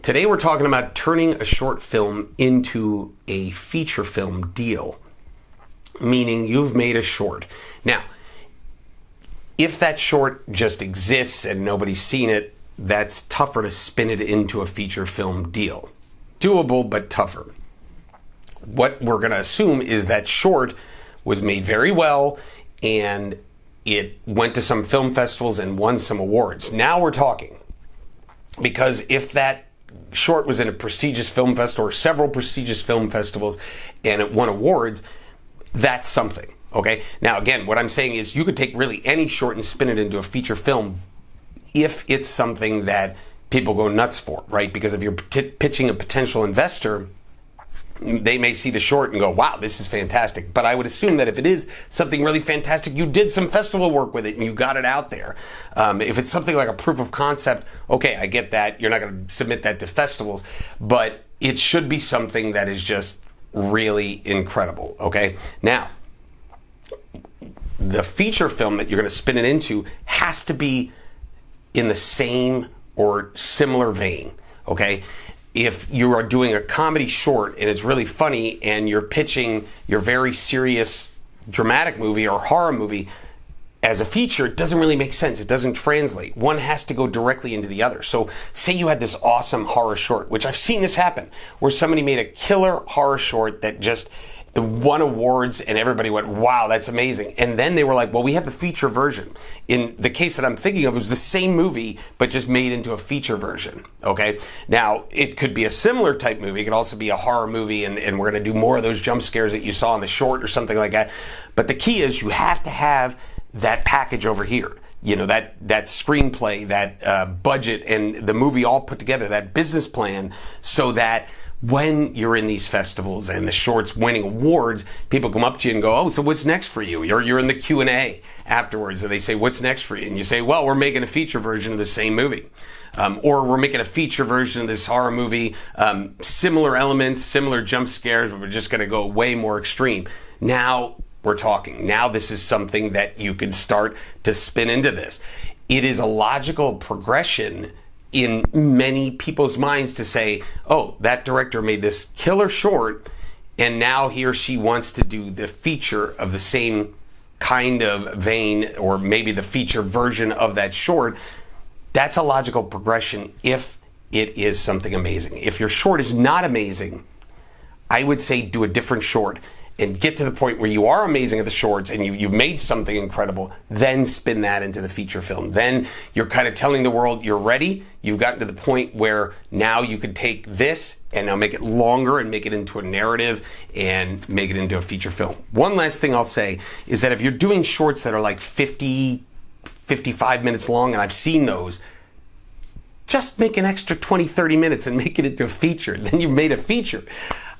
Today we're talking about turning a short film into a feature film deal, meaning you've made a short. Now, if that short just exists and nobody's seen it, that's tougher to spin it into a feature film deal. Doable, but tougher. What we're going to assume is that short was made very well and it went to some film festivals and won some awards. Now we're talking. Because if that short was in a prestigious film festival or several prestigious film festivals and it won awards, that's something, okay? Now, again, what I'm saying is you could take really any short and spin it into a feature film if it's something that people go nuts for, right? Because if you're pitching a potential investor, they may see the short and go, wow, this is fantastic. But I would assume that if it is something really fantastic, you did some festival work with it and you got it out there. If it's something like a proof of concept, okay, I get that. You're not going to submit that to festivals, but it should be something that is just really incredible, okay? Now, the feature film that you're going to spin it into has to be in the same or similar vein, okay? If you are doing a comedy short and it's really funny and you're pitching your very serious dramatic movie or horror movie as a feature, it doesn't really make sense. It doesn't translate. One has to go directly into the other. So say you had this awesome horror short, which I've seen this happen, where somebody made a killer horror short that just won awards and everybody went, wow, that's amazing. And then they were like, well, we have the feature version. In the case that I'm thinking of, it was the same movie, but just made into a feature version, okay? Now, it could be a similar type movie. It could also be a horror movie, and we're gonna do more of those jump scares that you saw in the short or something like that. But the key is you have to have that package over here. You know, that screenplay, that budget, and the movie all put together, that business plan, so that when you're in these festivals and the short's winning awards, people come up to you and go, oh, so what's next for you? You're in the Q&A afterwards, and they say, what's next for you? And you say, well, we're making a feature version of the same movie. Or we're making a feature version of this horror movie, similar elements, similar jump scares, but we're just going to go way more extreme. Now we're talking. Now this is something that you could start to spin into this. It is a logical progression in many people's minds to say, oh, that director made this killer short and now he or she wants to do the feature of the same kind of vein, or maybe the feature version of that short. That's a logical progression if it is something amazing. If your short is not amazing, I would say do a different short and get to the point where you are amazing at the shorts and you've made something incredible, then spin that into the feature film. Then you're kind of telling the world you're ready. You've gotten to the point where now you could take this and now make it longer and make it into a narrative and make it into a feature film. One last thing I'll say is that if you're doing shorts that are like 50, 55 minutes long, and I've seen those, just make an extra 20, 30 minutes and make it into a feature. Then you've made a feature.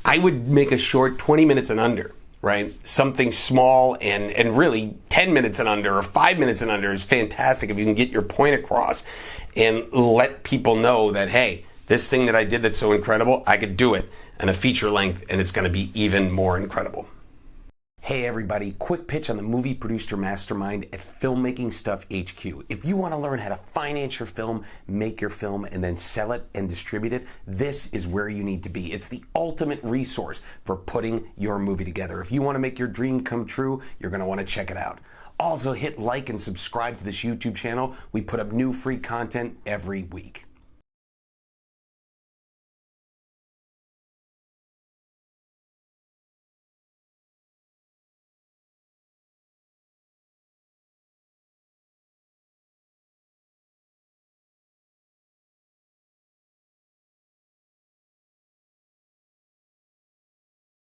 I would make a short 20 minutes and under, right? Something small and really 10 minutes and under or 5 minutes and under is fantastic if you can get your point across and let people know that, hey, this thing that I did that's so incredible, I could do it in a feature length and it's gonna be even more incredible. Hey everybody, quick pitch on the Movie Producer Mastermind at Filmmaking Stuff HQ. If you want to learn how to finance your film, make your film, and then sell it and distribute it, this is where you need to be. It's the ultimate resource for putting your movie together. If you want to make your dream come true, you're going to want to check it out. Also, hit like and subscribe to this YouTube channel. We put up new free content every week.